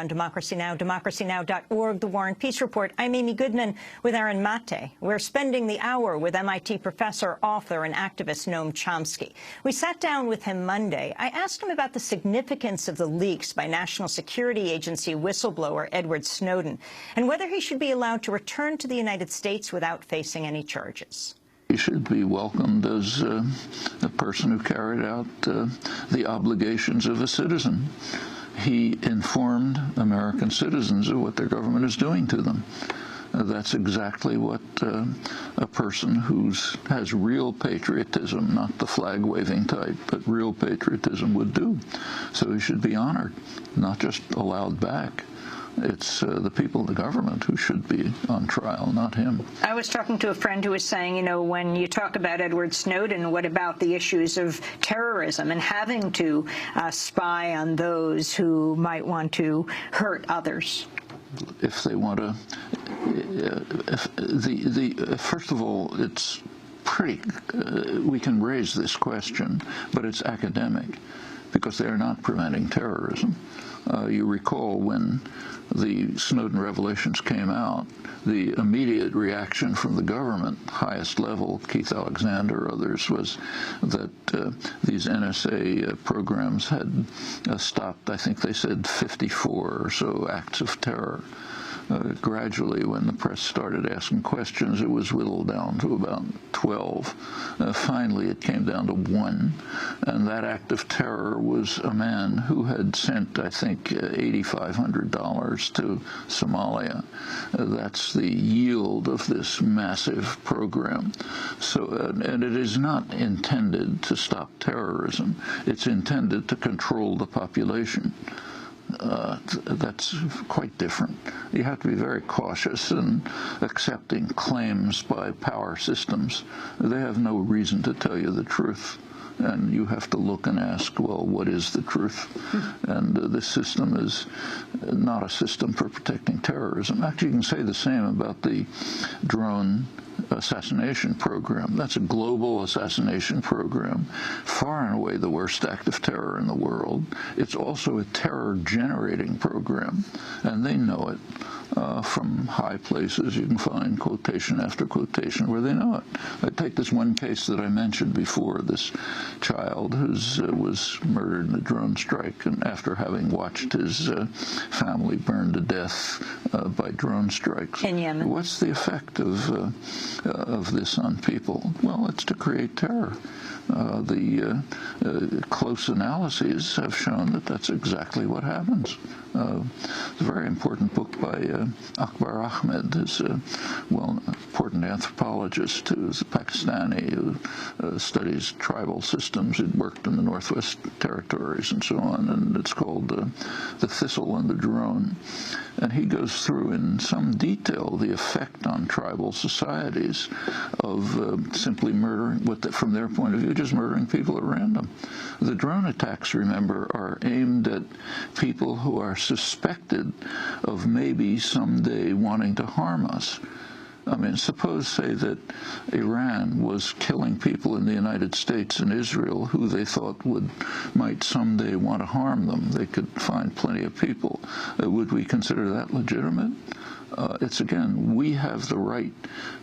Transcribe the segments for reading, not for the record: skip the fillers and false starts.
On Democracy Now!, democracynow.org, The War and Peace Report. I'm Amy Goodman with Aaron Mate. We're spending the hour with MIT professor, author, and activist Noam Chomsky. We sat down with him Monday. I asked him about the significance of the leaks by National Security Agency whistleblower Edward Snowden and whether he should be allowed to return to the United States without facing any charges. He should be welcomed as a person who carried out the obligations of a citizen. He informed American citizens of what their government is doing to them. That's exactly what a person who has real patriotism, not the flag-waving type, but real patriotism would do. So he should be honored, not just allowed back. It's the people of the government who should be on trial, not him. I was talking to a friend who was saying, you know, when you talk about Edward Snowden, what about the issues of terrorism and having to spy on those who might want to hurt others? If they want to, first of all, it's pretty, we can raise this question, but it's academic, because they are not preventing terrorism. You recall when the Snowden revelations came out, the immediate reaction from the government, highest level, Keith Alexander, others, was that these NSA programs had stopped, I think they said 54 or so acts of terror. Gradually, when the press started asking questions, it was whittled down to about 12. Finally, it came down to 1, and that act of terror was a man who had sent, I think, $8,500 to Somalia. That's the yield of this massive program. So, and it is not intended to stop terrorism. It's intended to control the population. That's quite different. You have to be very cautious in accepting claims by power systems. They have no reason to tell you the truth. And you have to look and ask, well, what is the truth? And this system is not a system for protecting terrorism. Actually, you can say the same about the drone assassination program. That's a global assassination program, far and away the worst act of terror in the world. It's also a terror-generating program, and they know it. From high places, you can find quotation after quotation where they know it. I take this one case that I mentioned before, this child who was murdered in a drone strike, and after having watched his family burned to death by drone strikes. In Yemen. What's the effect of this on people? Well, it's to create terror. The close analyses have shown that that's exactly what happens. It's a very important book by Akbar Ahmed, who's a important anthropologist who's a Pakistani who studies tribal systems. He'd worked in the Northwest Territories and so on, and it's called The Thistle and the Drone. And he goes through in some detail the effect on tribal societies of simply murdering, from their point of view, just murdering people at random. The drone attacks, remember, are aimed at people who are suspected of maybe someday wanting to harm us. I mean, suppose, say, that Iran was killing people in the United States and Israel who they thought might someday want to harm them. They could find plenty of people. Would we consider that legitimate? It's, again, we have the right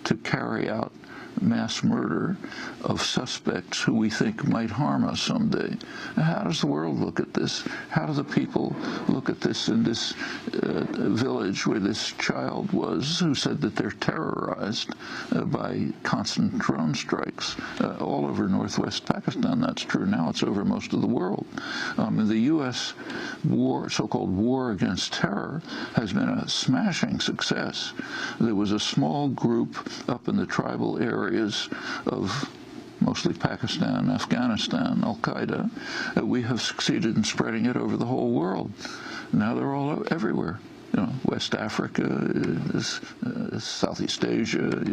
to carry out mass murder of suspects who we think might harm us someday. Now, how does the world look at this? How do the people look at this in this village where this child was, who said that they're terrorized by constant drone strikes all over northwest Pakistan? That's true now. It's over most of the world. The U.S. war, so-called war against terror, has been a smashing success. There was a small group up in the tribal areas of mostly Pakistan, Afghanistan, Al-Qaeda. We have succeeded in spreading it over the whole world. Now they're all everywhere. You know, West Africa, Southeast Asia,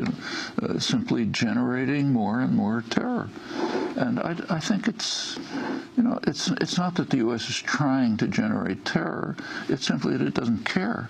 simply generating more and more terror. And I think it's not that the U.S. is trying to generate terror. It's simply that it doesn't care.